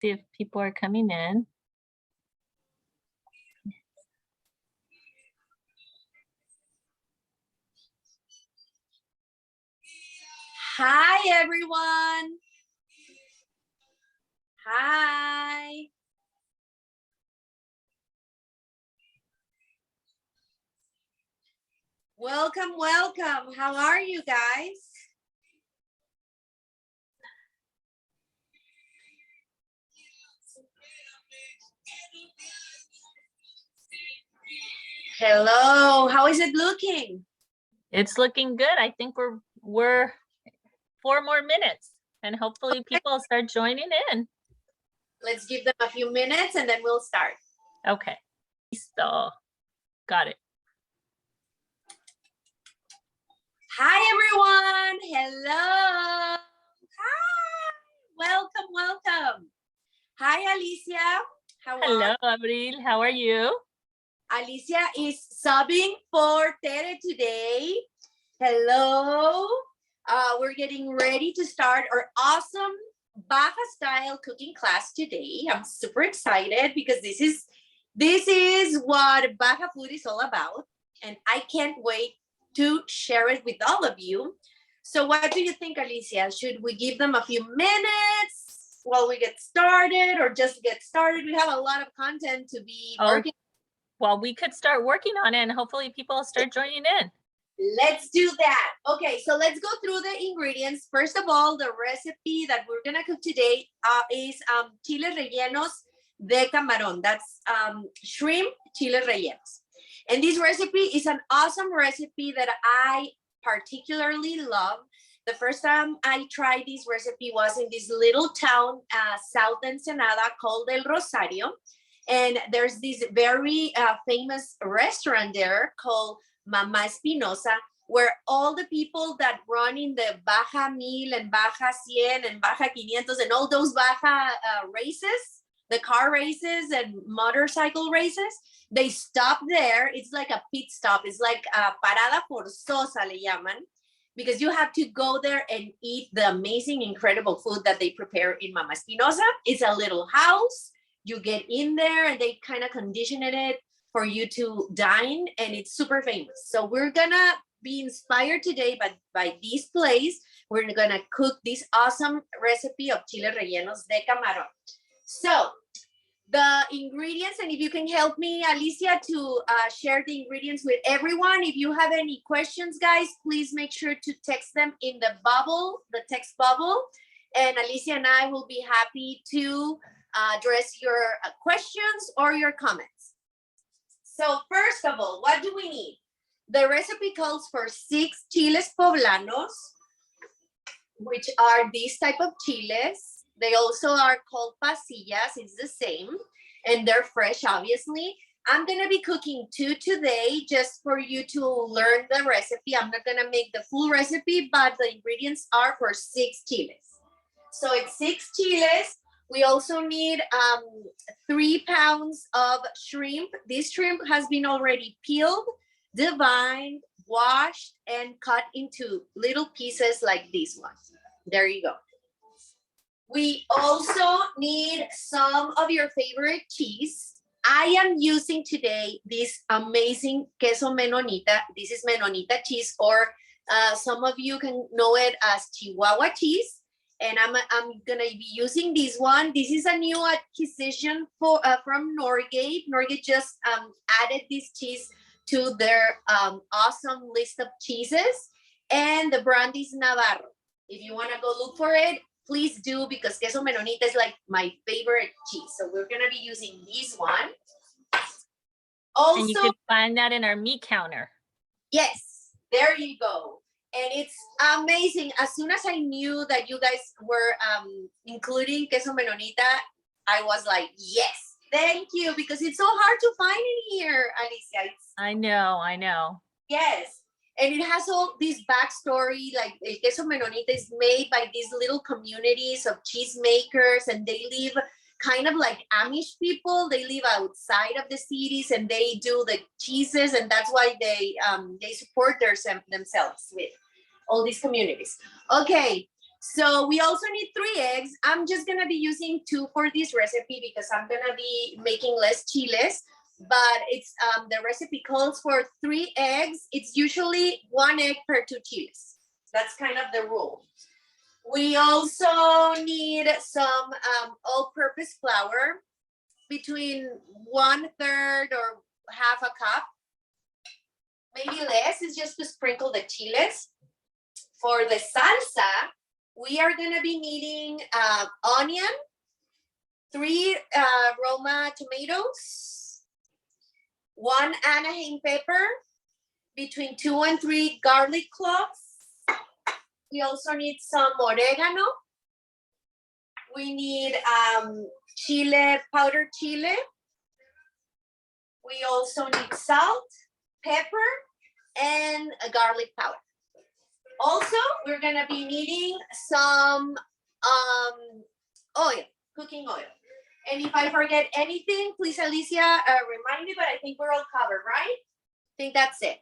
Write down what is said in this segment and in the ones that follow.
See if people are coming in. Hi, everyone. Hi. Welcome, welcome. How are you guys? Hello, how is it looking? It's looking good. I think we're 4 more minutes and hopefully people start joining in. Let's give them a few minutes and then we'll start. Okay. So, got it. Hi, everyone. Hello. Hi. Welcome, welcome. Hi, Alicia. How Hello, are Abril. How are you? Alicia is subbing for Tere today. Hello. We're getting ready to start our awesome Baja style cooking class today. I'm super excited because this is what Baja food is all about. And I can't wait to share it with all of you. So what do you think, Alicia? Should we give them a few minutes while we get started or just get started? We have a lot of content to be working. Well, we could start working on it and hopefully people start joining in. Let's do that. Okay, so let's go through the ingredients. First of all, the recipe that we're gonna cook today is chile rellenos de camarón. That's shrimp chile rellenos. And this recipe is an awesome recipe that I particularly love. The first time I tried this recipe was in this little town, South Ensenada, called El Rosario. And there's this very famous restaurant there called Mama Espinosa, where all the people that run in the Baja 1000 and Baja 100 and Baja 500 and all those Baja races, the car races and motorcycle races, they stop there. It's like a pit stop. It's like a parada forzosa le llaman, because you have to go there and eat the amazing, incredible food that they prepare in Mama Espinosa. It's a little house. You get in there and they kind of condition it for you to dine, and it's super famous. So we're gonna be inspired today by this place. We're gonna cook this awesome recipe of chile rellenos de camarón. So the ingredients, and if you can help me, Alicia, to share the ingredients with everyone. If you have any questions, guys, please make sure to text them in the bubble, the text bubble, and Alicia and I will be happy to address your questions or your comments. So first of all, what do we need? The recipe calls for 6 chiles poblanos, which are these type of chiles. They also are called pasillas. It's the same, and they're fresh, obviously. I'm gonna be cooking 2 today just for you to learn the recipe. I'm not gonna make the full recipe, but the ingredients are for 6 chiles. So it's 6 chiles. We also need 3 pounds of shrimp. This shrimp has been already peeled, deveined, washed, and cut into little pieces like this one. There you go. We also need some of your favorite cheese. I am using today this amazing queso menonita. This is menonita cheese, or some of you can know it as Chihuahua cheese. And I'm gonna be using this one. This is a new acquisition from Northgate. Northgate just added this cheese to their awesome list of cheeses, and the brand is Navarro. If you wanna go look for it, please do, because queso menonita is like my favorite cheese. So we're gonna be using this one. Also, and you can find that in our meat counter. Yes, there you go. And it's amazing. As soon as I knew that you guys were including queso menonita, I was like, yes, thank you, because it's so hard to find in here, Alicia. I know. Yes, and it has all this backstory, like el queso menonita is made by these little communities of cheesemakers, and they live kind of like Amish people. They live outside of the cities and they do the cheeses, and that's why they support themselves with all these communities. Okay, So we also need 3 eggs. I'm just gonna be using 2 for this recipe because I'm gonna be making less chiles, but it's the recipe calls for 3 eggs. It's usually 1 egg per 2 chiles. That's kind of the rule. We also need some all-purpose flour, between 1/3 or half a cup, maybe less. It's just to sprinkle the chiles. For the salsa, we are gonna be needing onion, 3 Roma tomatoes, 1 Anaheim pepper, between 2 and 3 garlic cloves. We also need some oregano. We need chile, powdered chile. We also need salt, pepper, and a garlic powder. Also, we're gonna be needing some oil, cooking oil. And if I forget anything, please, Alicia, remind me, but I think we're all covered, right? I think that's it.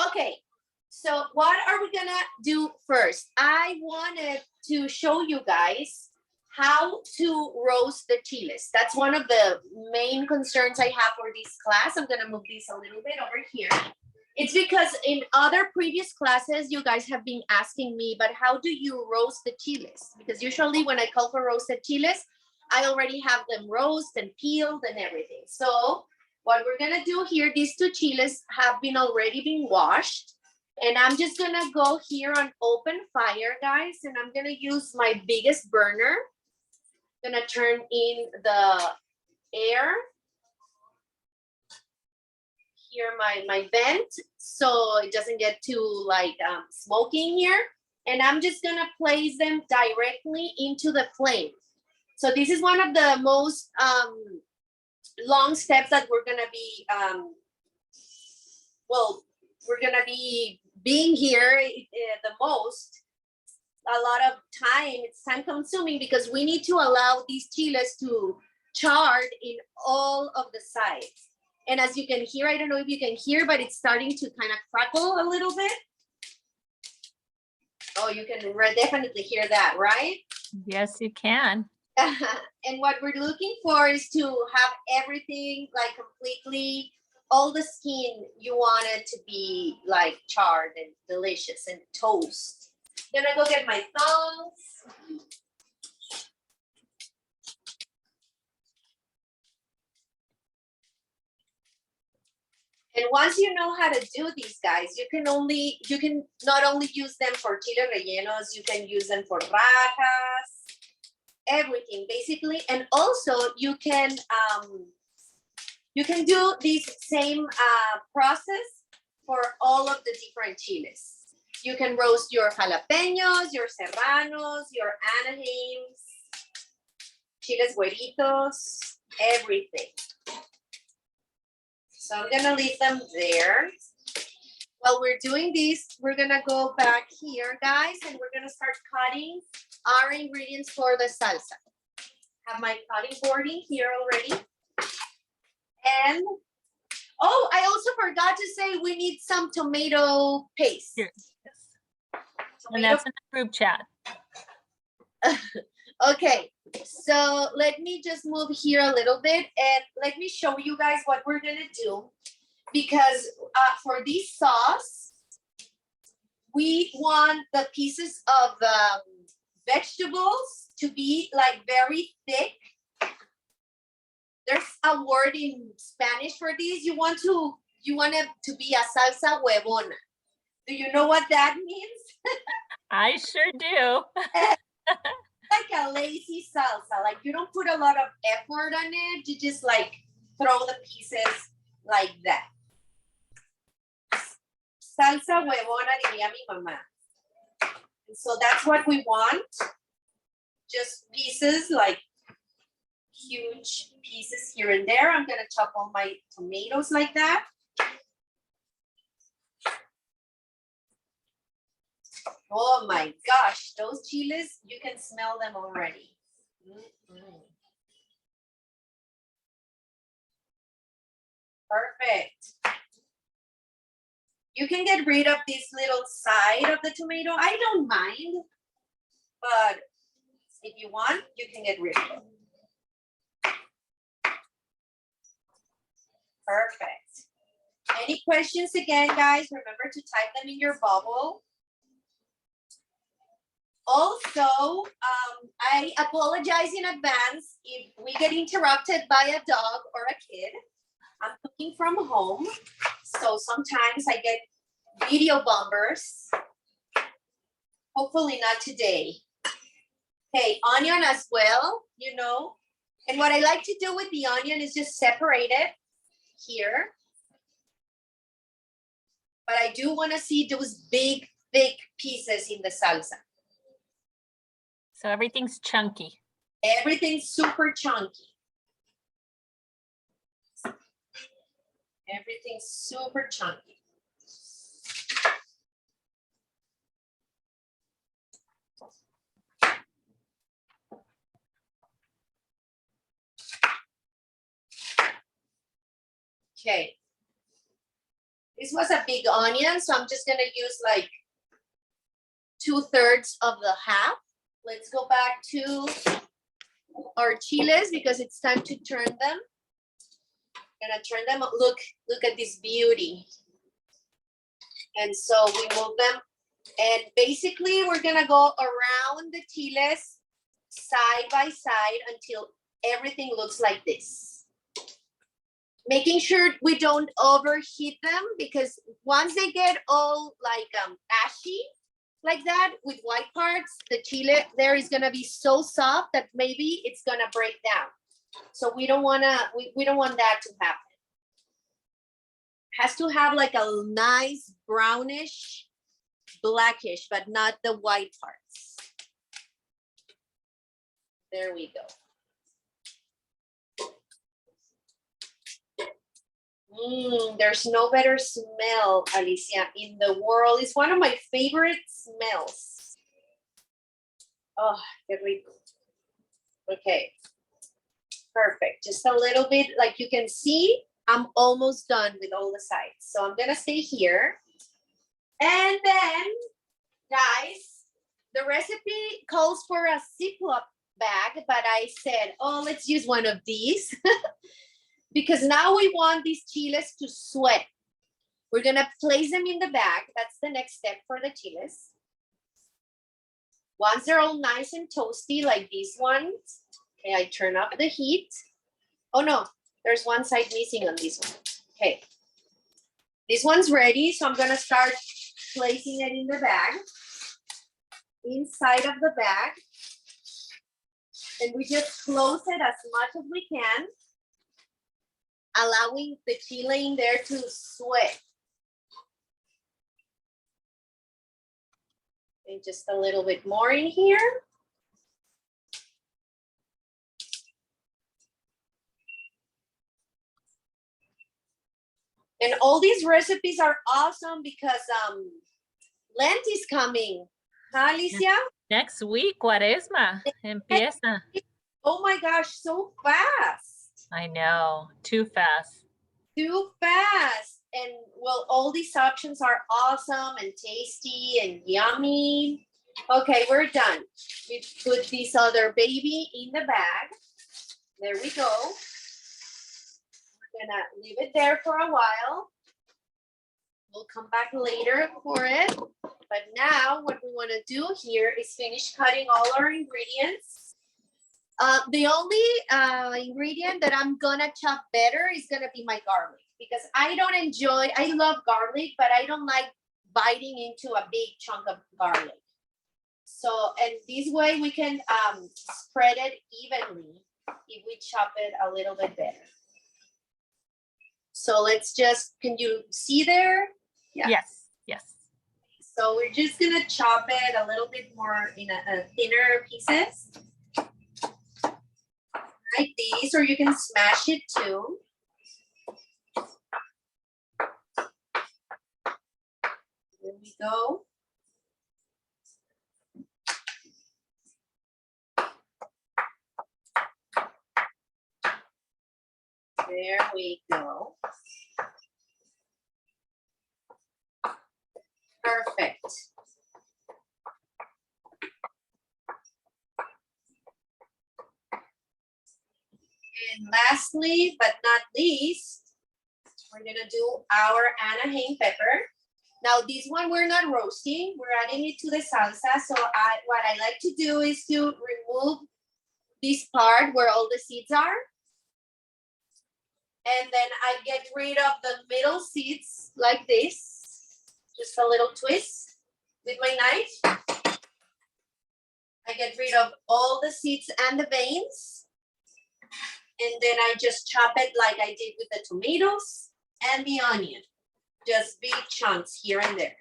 Okay, so what are we gonna do first? I wanted to show you guys how to roast the chiles. That's one of the main concerns I have for this class. I'm gonna move this a little bit over here. It's because in other previous classes, you guys have been asking me, but how do you roast the chiles? Because usually when I call for roasted chiles, I already have them roasted and peeled and everything. So what we're gonna do here, these 2 chiles have been already been washed. And I'm just gonna go here on open fire, guys. And I'm gonna use my biggest burner. Gonna turn in the air. Here my vent, so it doesn't get too like smoking here. And I'm just gonna place them directly into the flame. So this is one of the most long steps that we're gonna be, we're gonna be being here the most. A lot of time, it's time consuming because we need to allow these chiles to chard in all of the sides. And as you can hear, I don't know if you can hear, but it's starting to kind of crackle a little bit. Oh, you can definitely hear that, right? Yes, you can. And what we're looking for is to have everything like completely, all the skin, you want it to be like charred and delicious and toast. I'm gonna go get my tongs. And once you know how to do these, guys, you can not only use them for chile rellenos, you can use them for rajas, everything basically. And also you can do this same process for all of the different chiles. You can roast your jalapeños, your serranos, your Anaheims, chiles güeritos, everything. So I'm gonna leave them there. While we're doing this, we're gonna go back here, guys, and we're gonna start cutting our ingredients for the salsa. Have my cutting board in here already. And, oh, I also forgot to say we need some tomato paste. Here. Yes. And that's in the group chat. Okay, so let me just move here a little bit and let me show you guys what we're gonna do. Because for this sauce, we want the pieces of vegetables to be like very thick. There's a word in Spanish for this. You want it to be a salsa huevona. Do you know what that means? I sure do. Like a lazy salsa, like you don't put a lot of effort on it, you just like throw the pieces like that. Salsa huevona, diría mi mamá. And so that's what we want. Just pieces, like huge pieces here and there. I'm gonna chop all my tomatoes like that. Oh my gosh, those chiles, you can smell them already. Perfect. You can get rid of this little side of the tomato. I don't mind. but if you want, you can get rid of it. Perfect. Any questions again, guys? Remember to type them in your bubble. Also, I apologize in advance if we get interrupted by a dog or a kid. I'm cooking from home, so sometimes I get video bumpers. Hopefully not today. Okay, onion as well, you know. And what I like to do with the onion is just separate it here. But I do want to see those big, thick pieces in the salsa. So everything's chunky. Everything's super chunky. Everything's super chunky. Okay. This was a big onion, so I'm just gonna use like 2/3 of the half. Let's go back to our chiles because it's time to turn them. Gonna turn them. Look at this beauty. And so we move them, and basically we're gonna go around the chiles side by side until everything looks like this. Making sure we don't overheat them, because once they get all like ashy like that with white parts, the chile there is gonna be so soft that maybe it's gonna break down. So we don't wanna, we don't want that to happen. Has to have like a nice brownish, blackish, but not the white parts. There we go. There's no better smell, Alicia, in the world. It's one of my favorite smells. Oh, qué rico. Okay, perfect. Just a little bit, like you can see, I'm almost done with all the sides. So I'm gonna stay here. And then, guys, the recipe calls for a Ziploc bag, but I said, oh, let's use one of these. Because now we want these chiles to sweat. We're gonna place them in the bag. That's the next step for the chiles. Once they're all nice and toasty, like these ones, okay, I turn up the heat. Oh no, there's one side missing on this one. Okay, this one's ready, so I'm gonna start placing it in the bag, inside of the bag. And we just close it as much as we can, allowing the chile in there to sweat. And just a little bit more in here. And all these recipes are awesome because Lent is coming. Huh, Alicia? Next week, Cuaresma empieza. Oh my gosh, so fast. I know, too fast. Too fast. And well, all these options are awesome and tasty and yummy. Okay, we're done. We put this other baby in the bag. There we go. We're gonna leave it there for a while. We'll come back later for it. But now what we want to do here is finish cutting all our ingredients. The only ingredient that I'm gonna chop better is gonna be my garlic, because I love garlic, but I don't like biting into a big chunk of garlic. So, and this way we can spread it evenly if we chop it a little bit better. So let's just, can you see there? Yeah. Yes, yes. So we're just gonna chop it a little bit more in a thinner pieces. Like these, or you can smash it too. There we go. There we go. Perfect. And lastly, but not least, we're gonna do our Anaheim pepper. Now this one we're not roasting, we're adding it to the salsa. So what I like to do is to remove this part where all the seeds are. And then I get rid of the middle seeds like this. Just a little twist with my knife. I get rid of all the seeds and the veins. And then I just chop it like I did with the tomatoes and the onion. Just big chunks here and there.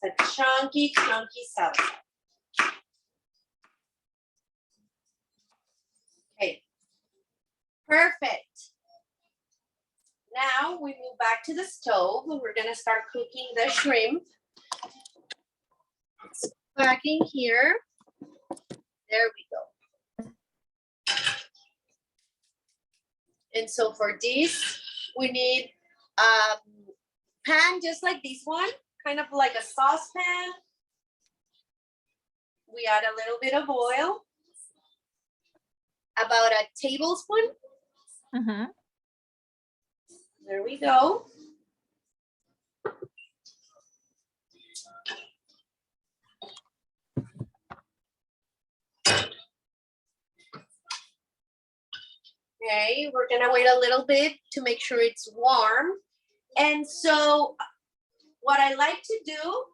It's a chunky salsa. Okay, perfect. Now we move back to the stove and we're gonna start cooking the shrimp. It's back in here. There we go. And so for this, we need a pan just like this one, kind of like a saucepan. We add a little bit of oil, about a tablespoon. Mm-hmm. There we go. Okay, we're gonna wait a little bit to make sure it's warm. And so what I like to do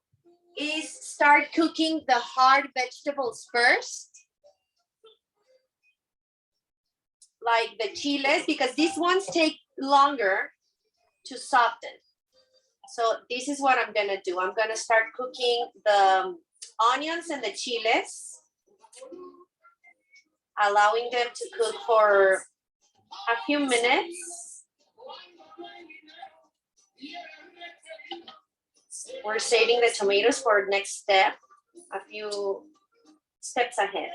is start cooking the hard vegetables first. Like the chiles, because these ones take longer to soften. So this is what I'm gonna do. I'm gonna start cooking the onions and the chiles, allowing them to cook for a few minutes. We're saving the tomatoes for next step, a few steps ahead.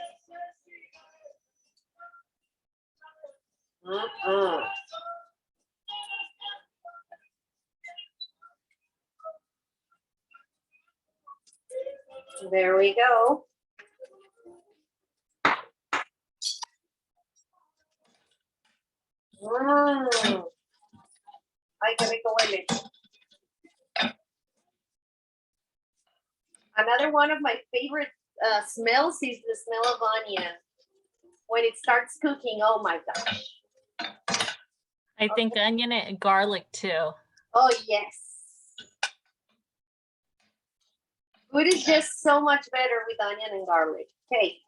There we go. Ay, qué rico huele. Another one of my favorite smells is the smell of onion. When it starts cooking, oh my gosh. I think onion and garlic too. Oh, yes. Food is just so much better with onion and garlic. Okay,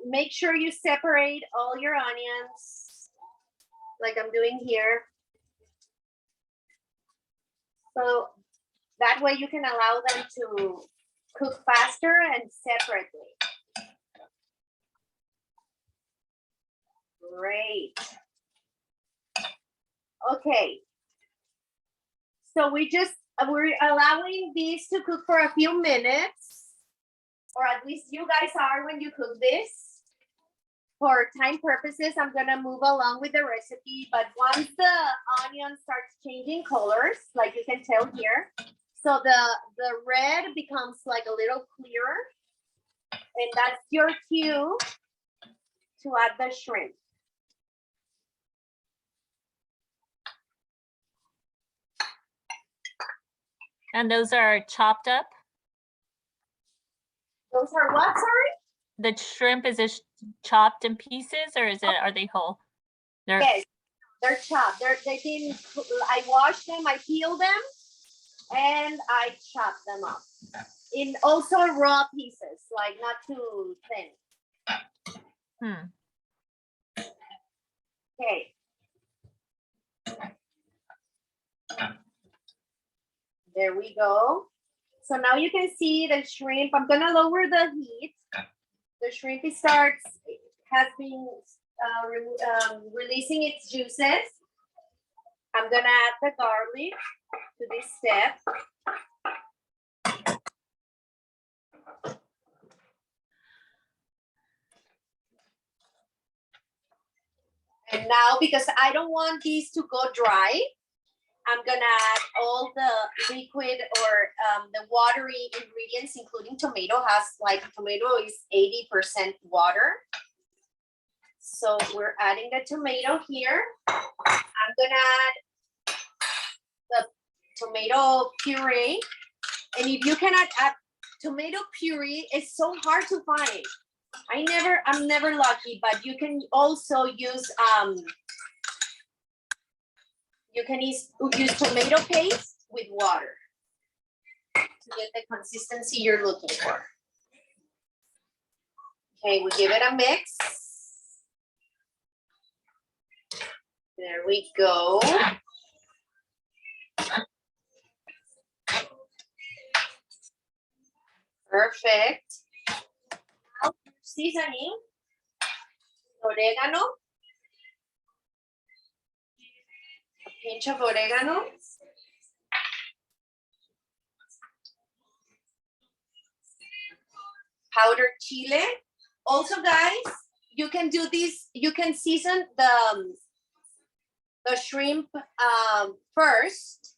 make sure you separate all your onions like I'm doing here. So that way you can allow them to cook faster and separately. Great. Okay. So we're allowing these to cook for a few minutes, or at least you guys are when you cook this. For time purposes, I'm gonna move along with the recipe, but once the onion starts changing colors, like you can tell here, so the red becomes like a little clearer, and that's your cue to add the shrimp. And those are chopped up? Those are what, sorry? The shrimp, is it chopped in pieces or are they whole? Yes, they're chopped. I wash them, I peel them, and I chop them up. In also raw pieces, like not too thin. Okay. There we go. So now you can see the shrimp. I'm gonna lower the heat. The shrimp has been releasing its juices. I'm gonna add the garlic to this step. now, because I don't want these to go dry, I'm gonna add all the liquid or the watery ingredients, including tomato, has like tomato is 80% water. So we're adding the tomato here. I'm gonna add the tomato puree. And if you cannot add tomato puree, it's so hard to find. I'm never lucky, but you can also use use tomato paste with water to get the consistency you're looking for. Okay, we give it a mix. There we go. Perfect. Now, seasoning, oregano, a pinch of oregano, powdered chile. Also, guys, you can do this. You can season the shrimp first.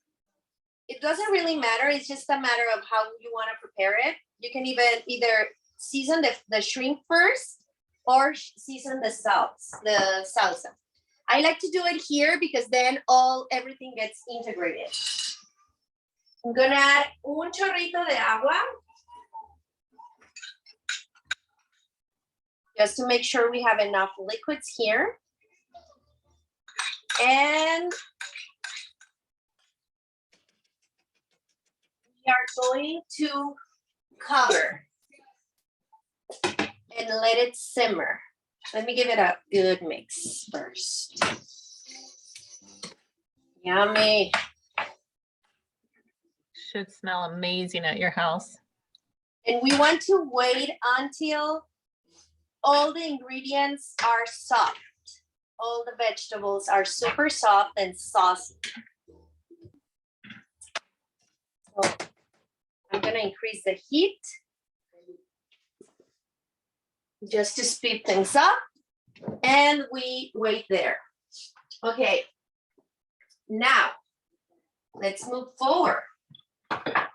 It doesn't really matter. It's just a matter of how you want to prepare it. You can either season the shrimp first or season the salsa. I like to do it here because then everything gets integrated. I'm gonna add un chorrito de agua just to make sure we have enough liquids here. And we are going to cover and let it simmer. Let me give it a good mix first. Yummy. Should smell amazing at your house. And we want to wait until all the ingredients are soft. All the vegetables are super soft and saucy. So I'm gonna increase the heat just to speed things up, and we wait there. Okay, now let's move forward. I'm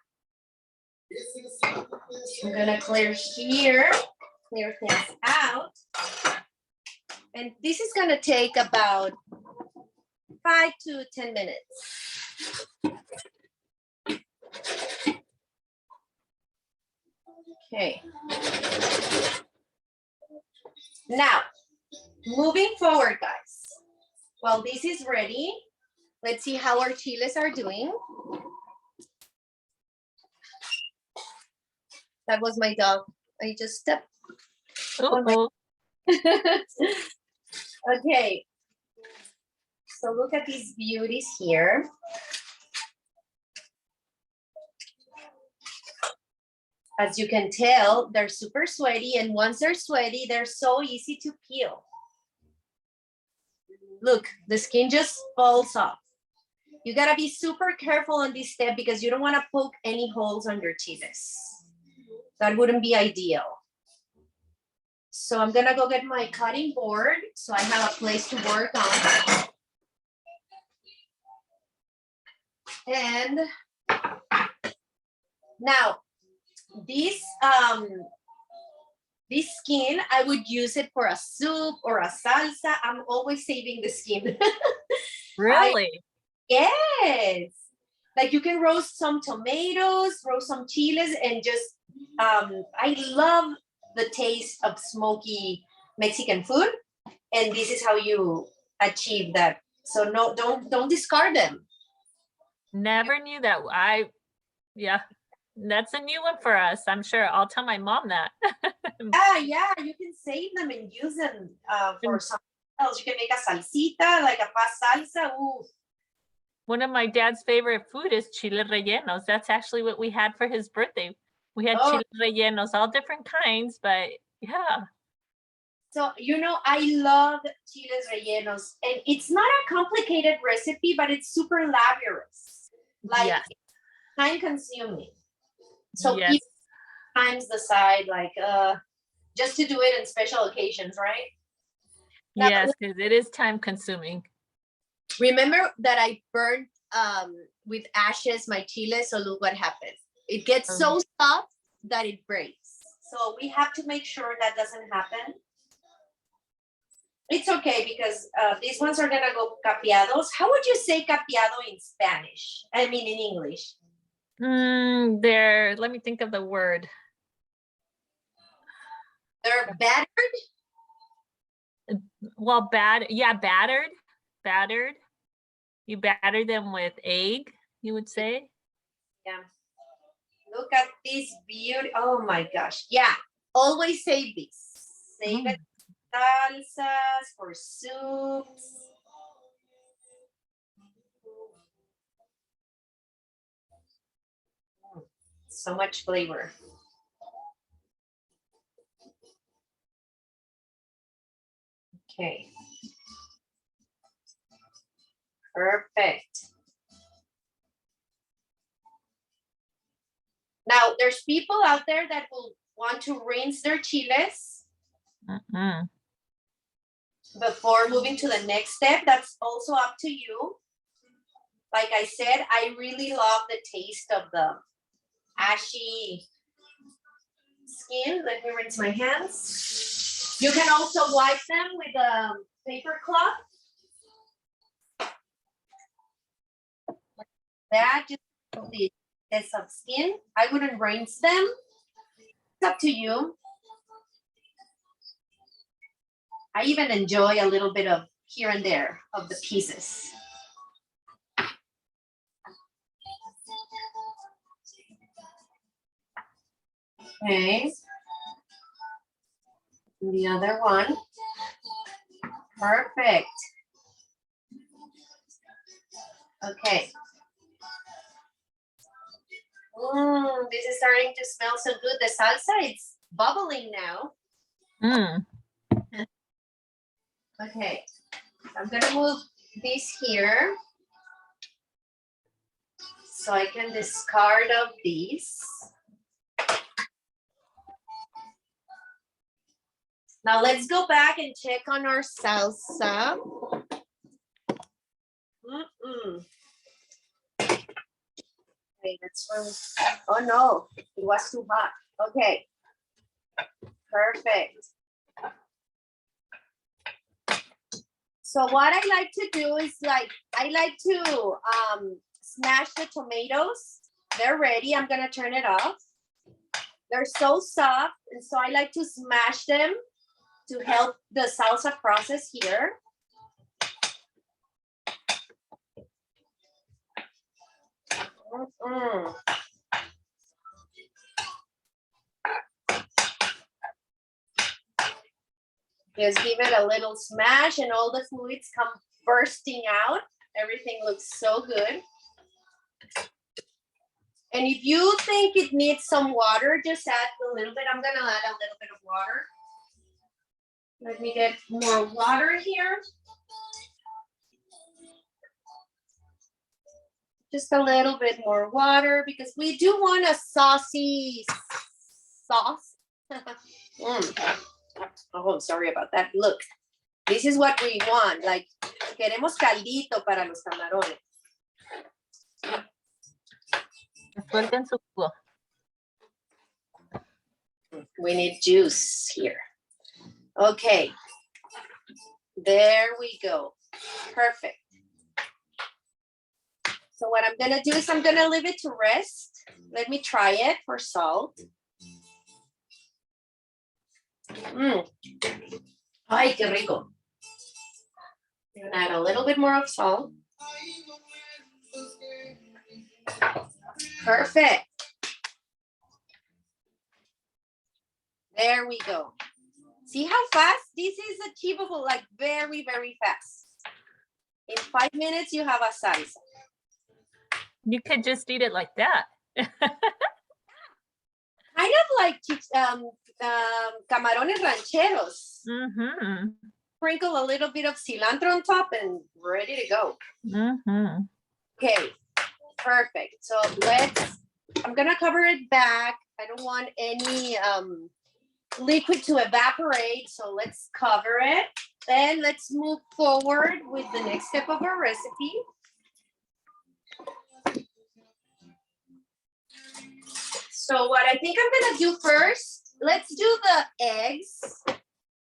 gonna clear here, clear things out. And this is gonna take about 5 to 10 minutes. Okay. Now, moving forward, guys. While this is ready, let's see how our chiles are doing. That was my dog. I just stepped. Uh-oh. Okay. So look at these beauties here. As you can tell, they're super sweaty, and once they're sweaty, they're so easy to peel. Look, the skin just falls off. You gotta be super careful on this step because you don't wanna poke any holes on your chiles. That wouldn't be ideal. So I'm gonna go get my cutting board so I have a place to work on. And now, this skin, I would use it for a soup or a salsa. I'm always saving the skin. Really? Yes. Like you can roast some tomatoes, roast some chiles, and just, I love the taste of smoky Mexican food. And this is how you achieve that. So no, don't discard them. Never knew that. Yeah, that's a new one for us. I'm sure I'll tell my mom that. Yeah, you can save them and use them for something else. You can make a salsita, like a past salsa. Ooh. One of my dad's favorite food is chile rellenos. That's actually what we had for his birthday. We had chile rellenos, all different kinds, but yeah. So, you know, I love chiles rellenos, and it's not a complicated recipe, but it's super laborious. Like, yes. time consuming. So yes. keep times the side, like, just to do it in special occasions, right? Yes, because it is time consuming. Remember that I burned with ashes my chile. So look what happens. It gets so soft that it breaks. So we have to make sure that doesn't happen. It's okay because these ones are gonna go capeados. How would you say capeado in Spanish? I mean in English. Let me think of the word. They're battered. Well, battered. You batter them with egg, you would say. Yeah. Look at this beauty. Oh my gosh. Yeah. Always save this. Save it. Salsas for soups. So much flavor. Okay. Perfect. Now, there's people out there that will want to rinse their chiles before moving to the next step. That's also up to you. Like I said, I really love the taste of the ashy skin. Let me rinse my hands. You can also wipe them with a paper cloth. Like that, just the excess of skin. I wouldn't rinse them. It's up to you. I even enjoy a little bit of here and there of the pieces. Okay. The other one. Perfect. Okay. This is starting to smell so good. The salsa, it's bubbling now. Okay. I'm gonna move this here so I can discard of these. Now let's go back and check on our salsa. Okay, that's from, oh no, it was too hot. Okay, perfect. So what I like to do is I like to smash the tomatoes. They're ready. I'm gonna turn it off. They're so soft, and so I like to smash them to help the salsa process here. Just give it a little smash and all the fluids come bursting out. Everything looks so good. And if you think it needs some water, just add a little bit. I'm gonna add a little bit of water. Let me get more water here. Just a little bit more water because we do want a saucy sauce. Oh, I'm sorry about that. Look, this is what we want. Like, queremos caldito para los camarones. We need juice here. Okay. There we go. Perfect. So what I'm gonna do is I'm gonna leave it to rest. Let me try it for salt. Ay, qué rico. I'm gonna add a little bit more of salt. Perfect. There we go. See how fast? This is achievable, like very, very fast. In 5 minutes, you have a salsa. You could just eat it like that. Kind of like camarones rancheros. Sprinkle a little bit of cilantro on top and ready to go. Okay, perfect. So I'm gonna cover it back. I don't want any liquid to evaporate, so let's cover it. Then let's move forward with the next step of our recipe. So what I think I'm gonna do first, let's do the eggs.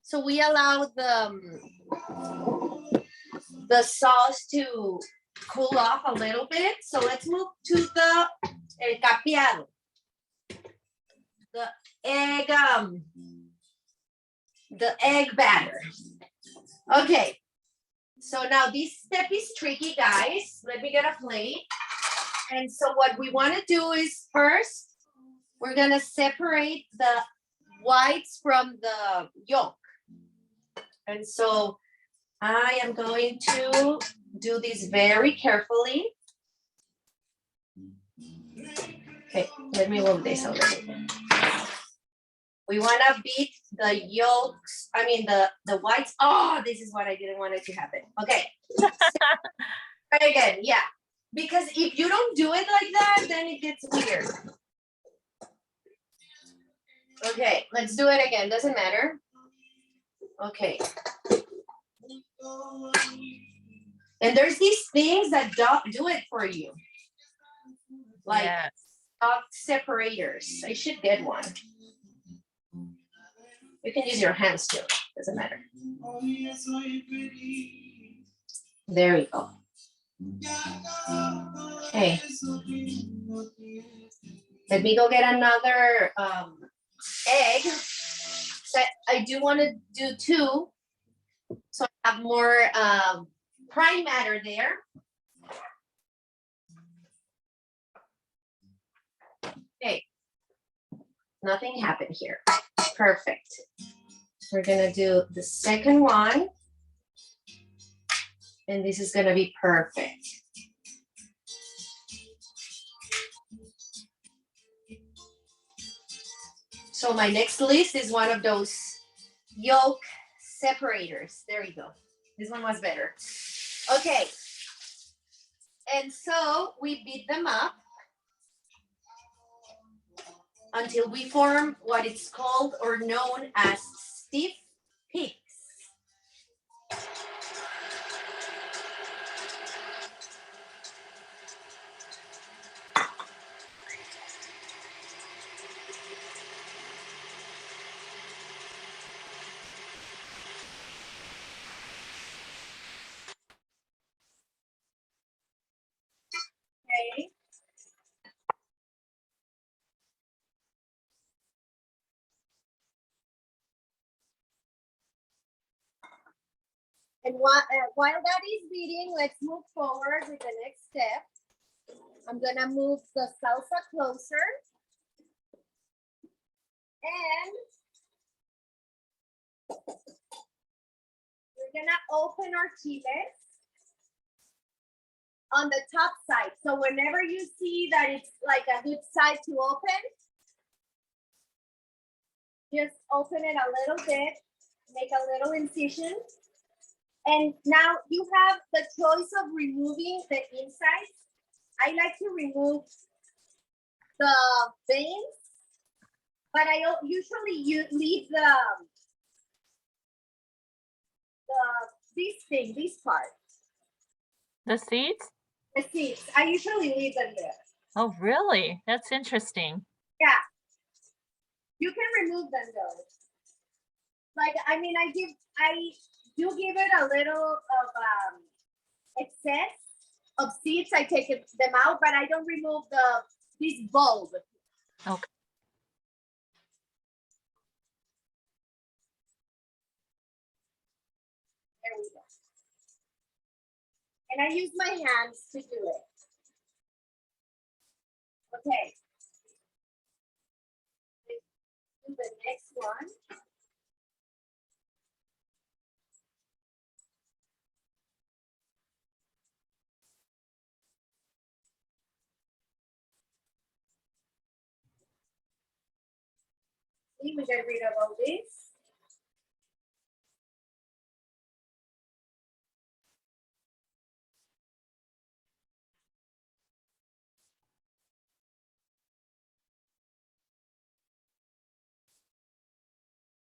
So we allow the sauce to cool off a little bit. So let's move to the el capeado. The egg batter. Okay. So now this step is tricky, guys. Let me get a plate. And so what we want to do is first, we're gonna separate the whites from the yolk. And so I am going to do this very carefully. Okay, let me move this a little bit. We want to beat the yolks, I mean the whites. Oh, this is what I didn't want it to happen. Okay. Try again, yeah. Because if you don't do it like that, then it gets weird. Okay, let's do it again. Doesn't matter. Okay. And there's these things that don't do it for you. Like stock separators. I should get one. You can use your hands too. Doesn't matter. There we go. Okay. Let me go get another egg. So I do want to do 2. So I have more prime matter there. Okay. Nothing happened here. Perfect. We're gonna do the second one. And this is gonna be perfect. So my next list is one of those yolk separators. There you go. This one was better. Okay. And so we beat them up until we form what it's called or known as stiff peaks. Okay. And while that is beating, let's move forward with the next step. I'm gonna move the salsa closer. And we're gonna open our chiles on the top side. So whenever you see that it's like a good side to open, just open it a little bit, make a little incision. And now you have the choice of removing the insides. I like to remove the veins, but I usually leave this part. The seeds? The seeds. I usually leave them there. Oh, really? That's interesting. Yeah. You can remove them though. Like, I mean, I do give it a little of excess of seeds. I take them out, but I don't remove this bulb. Okay. There we go. And I use my hands to do it. Okay. Let's do the next one. We get rid of all this.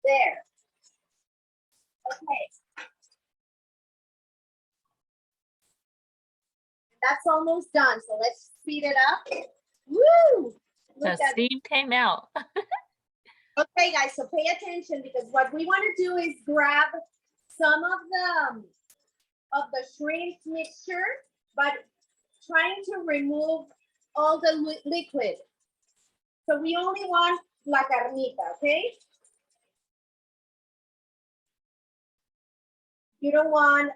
There. Okay. That's almost done. So let's speed it up. Woo! The steam came out. Okay, guys, so pay attention because what we want to do is grab some of the shrimp mixture, but trying to remove all the liquid. So we only want la carnita, okay? You don't want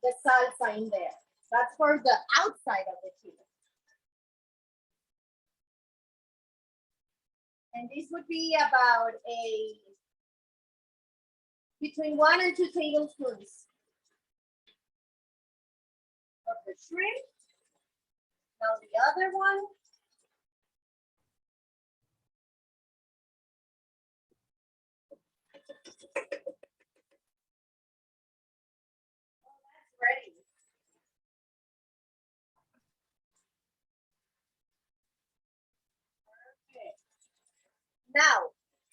the salsa in there. That's for the outside of the chile. And this would be about between 1 and 2 tablespoons of the shrimp. Now the other one. Ready. Okay. Now,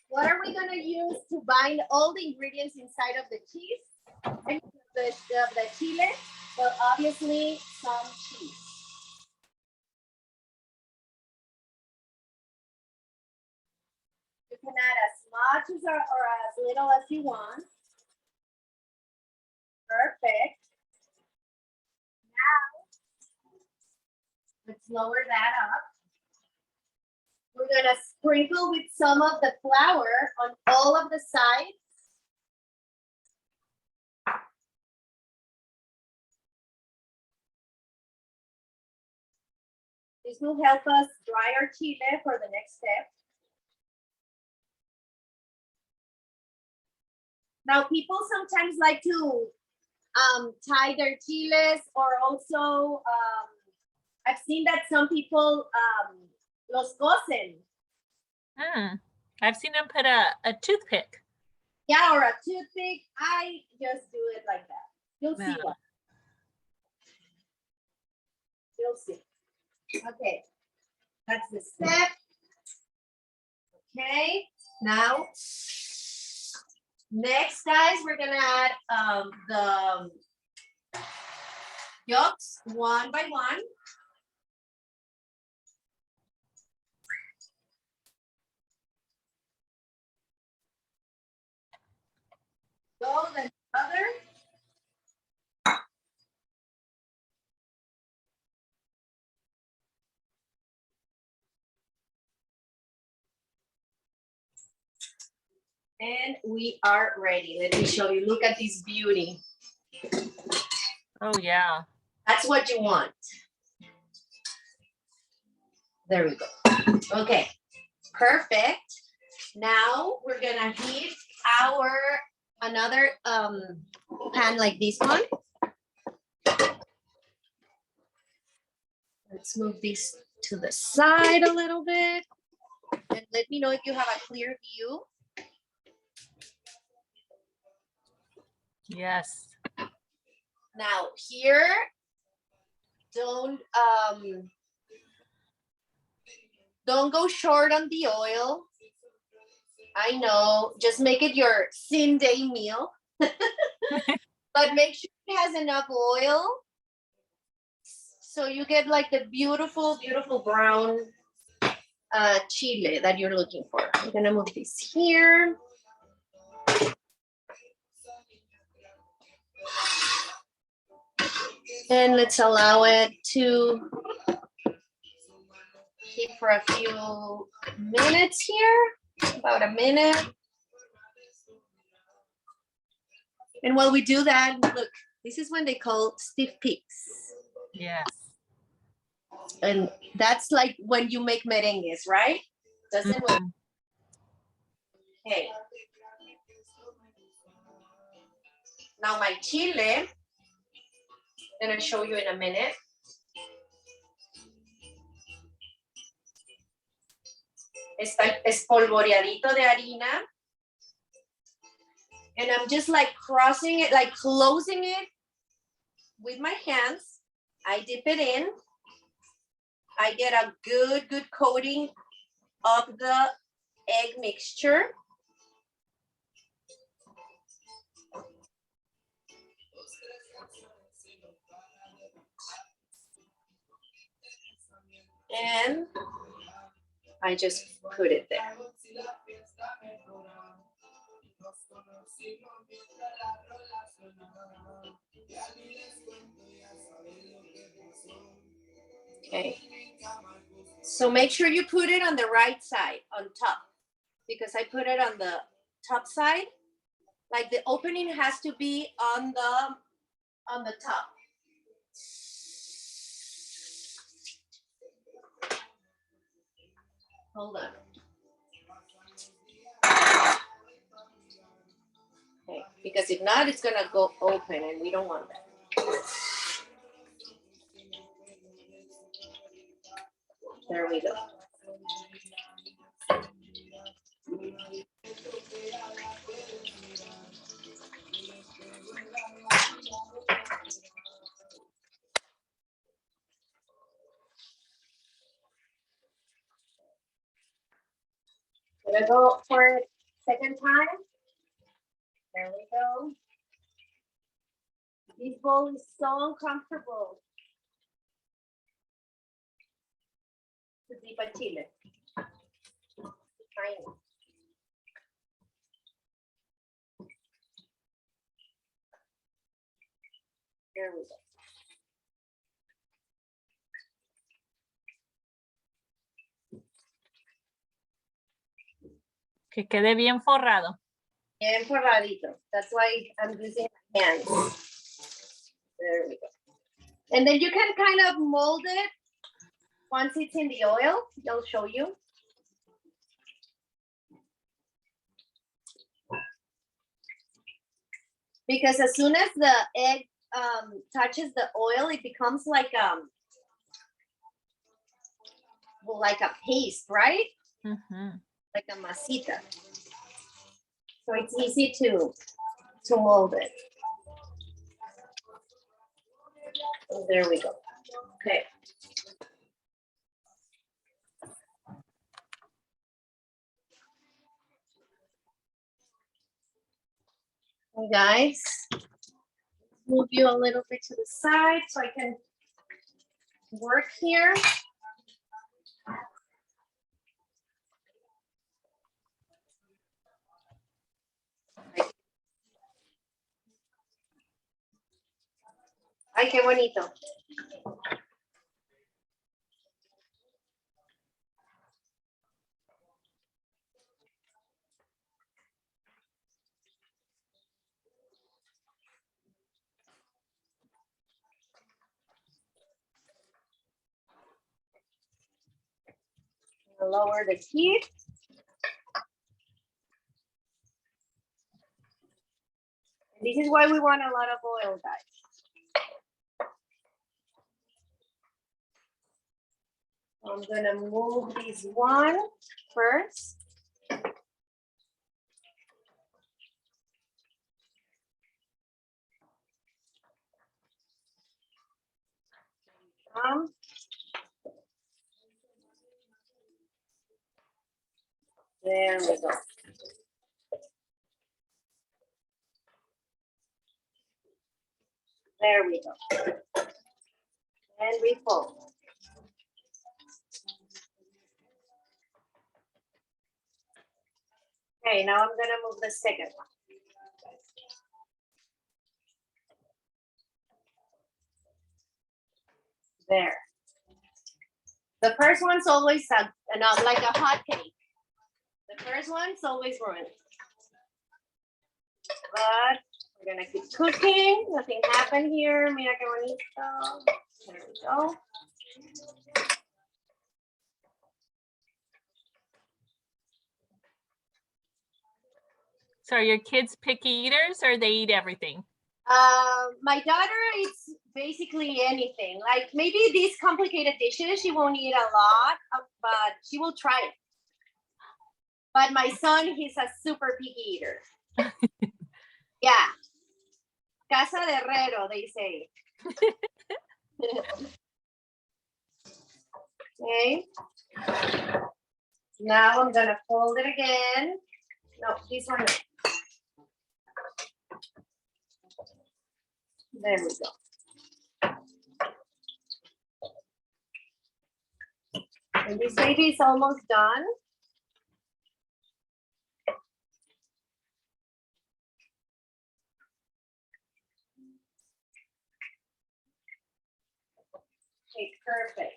what are we going to use to bind all the ingredients inside of the cheese? And the chile? Well, obviously, some cheese. You can add as much or as little as you want. Perfect. Let's lower that up. We're gonna sprinkle with some of the flour on all of the sides. This will help us dry our chile for the next step. Now, people sometimes like to tie their chiles, or also I've seen that some people los cocen. I've seen them put a toothpick. Yeah, or a toothpick. I just do it like that. You'll see what. You'll see. Okay, that's the step. Okay, now next, guys, we're gonna add the yolks one by one. Go the other. And we are ready. Let me show you. Look at this beauty. Oh, yeah. That's what you want. There we go. Okay, perfect. Now we're gonna heat another pan like this one. Let's move this to the side a little bit. And let me know if you have a clear view. Yes. Now here, don't go short on the oil. I know, just make it your sin day meal. But make sure it has enough oil so you get like the beautiful, beautiful brown chile that you're looking for. I'm gonna move this here. And let's allow it to keep for a few minutes here, about a minute. And while we do that, look, this is when they call stiff peaks. Yes. And that's like when you make merengues, right? Doesn't work. Okay. Now my chile, I'm gonna show you in a minute. Está espolvoreadito de harina. And I'm just like crossing it, like closing it with my hands. I dip it in. I get a good coating of the egg mixture. And I just put it there. Okay. So make sure you put it on the right side, on top, because I put it on the top side. Like the opening has to be on the top. Hold on. Okay, because if not, it's gonna go open and we don't want that. There we go. Gonna go for a second time. There we go. This bowl is so uncomfortable. To dip a chile. Tiny. There we go. Que quede bien forrado. Bien forradito. That's why I'm using my hands. There we go. And then you can kind of mold it once it's in the oil. They'll show you. Because as soon as the egg touches the oil, it becomes like a paste, right? Mm-hmm. Like a masita. So it's easy to mold it. So there we go. Okay. Hey guys, move you a little bit to the side so I can work here. Ay, qué bonito. Lower the heat. This is why we want a lot of oil, guys. I'm gonna move this one first. There we go. There we go. And we fold. Okay, now I'm gonna move the second one. There. The first one's always like a hot cake. The first one's always ruined. But we're gonna keep cooking. Nothing happened here. Mira qué bonito. There we go. So are your kids picky eaters or they eat everything? My daughter eats basically anything. Like maybe these complicated dishes, she won't eat a lot, but she will try it. But my son, he's a super picky eater. Yeah. Casa de herrero, they say. Okay. Now I'm gonna fold it again. No, this one. There we go. And this baby is almost done. Okay, perfect.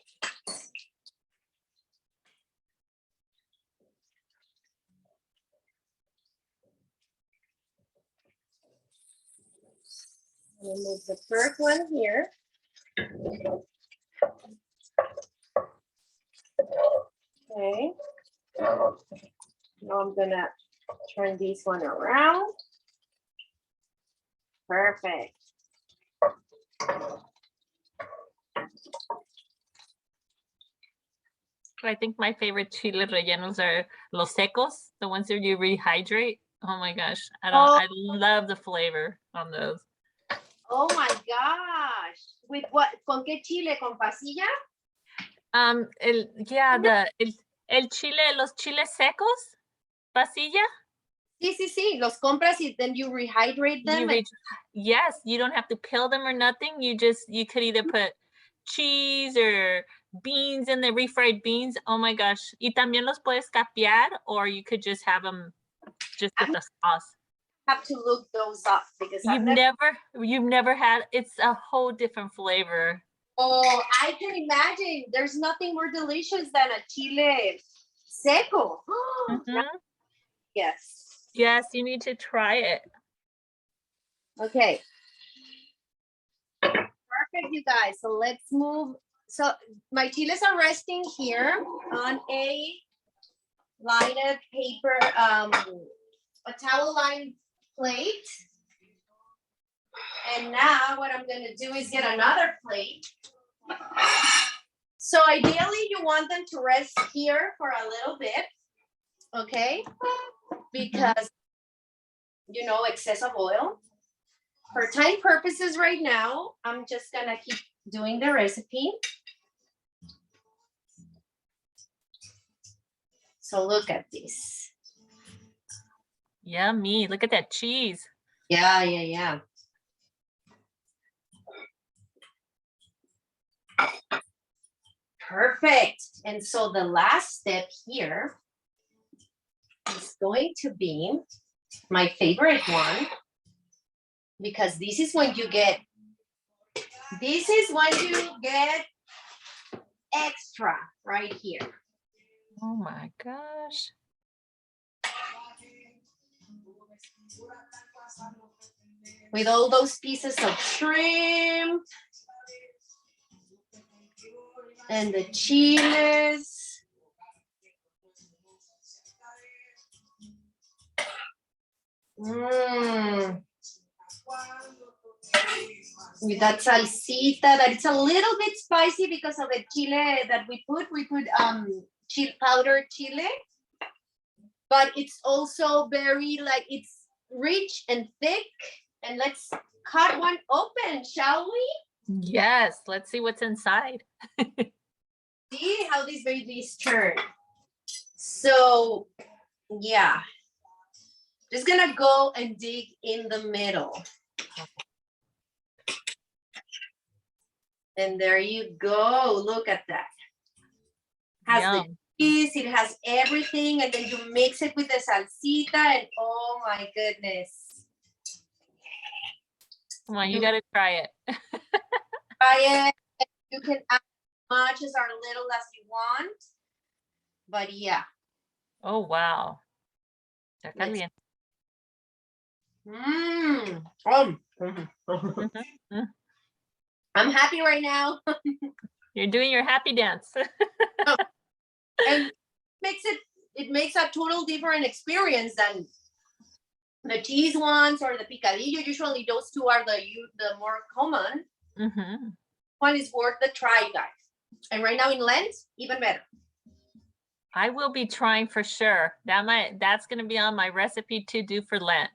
We'll move the first one here. Okay. Now I'm gonna turn this one around. Perfect. I think my favorite chile rellenos are los secos, the ones that you rehydrate. Oh my gosh, I love the flavor on those. Oh my gosh. With what? ¿Con qué chile? ¿Con pasilla? El chile, los chiles secos, pasilla. Sí. Los compras y then you rehydrate them. Yes, you don't have to peel them or nothing. You could either put cheese or beans in the refried beans. Oh my gosh. Y también los puedes capear, or you could just have them just with the sauce. Have to look those up because you've never had, it's a whole different flavor. Oh, I can imagine. There's nothing more delicious than a chile seco. Yes. Yes, you need to try it. Okay. Perfect, you guys. So let's move. So my chiles are resting here on a lined paper, a towel lined plate. And now what I'm gonna do is get another plate. So ideally you want them to rest here for a little bit, okay? Because, you know, excess of oil. For time purposes right now, I'm just gonna keep doing the recipe. So look at this. Yummy, look at that cheese. Yeah. Perfect. And so the last step here is going to be my favorite one, because this is when you get extra right here. Oh my gosh. With all those pieces of shrimp and the chiles. With that salsita, that it's a little bit spicy because of the chile that we put. We put powdered chile, but it's also very, like, it's rich and thick. And let's cut one open, shall we? Yes, let's see what's inside. See how these babies turn. So yeah, just gonna go and dig in the middle. And there you go. Look at that. Has the cheese, it has everything, and then you mix it with the salsita, and oh my goodness. Come on, you gotta try it. Try it. You can add as much as or little as you want. But yeah. Oh wow. I'm happy right now. You're doing your happy dance. And it makes a total different experience than the cheese ones or the picadillo. Usually those two are the more common. One is worth the try, guys. And right now in Lent, even better. I will be trying for sure. That's gonna be on my recipe to do for Lent.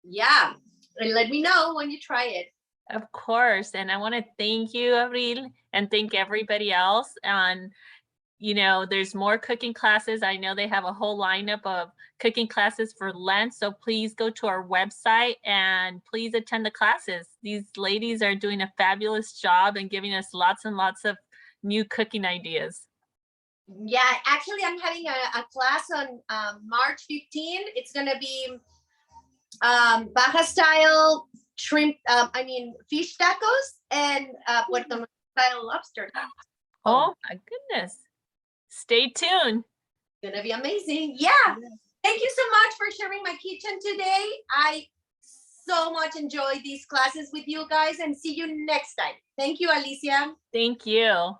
Yeah, and let me know when you try it. Of course. And I want to thank you, Avril, and thank everybody else. And, you know, there's more cooking classes. I know they have a whole lineup of cooking classes for Lent. So please go to our website and please attend the classes. These ladies are doing a fabulous job and giving us lots and lots of new cooking ideas. Yeah, actually, I'm having a class on March 15. It's gonna be Baja style shrimp. Fish tacos and Puerto Rico style lobster tacos. Oh my goodness. Stay tuned. Gonna be amazing. Yeah. Thank you so much for sharing my kitchen today. I so much enjoy these classes with you guys and see you next time. Thank you, Alicia. Thank you.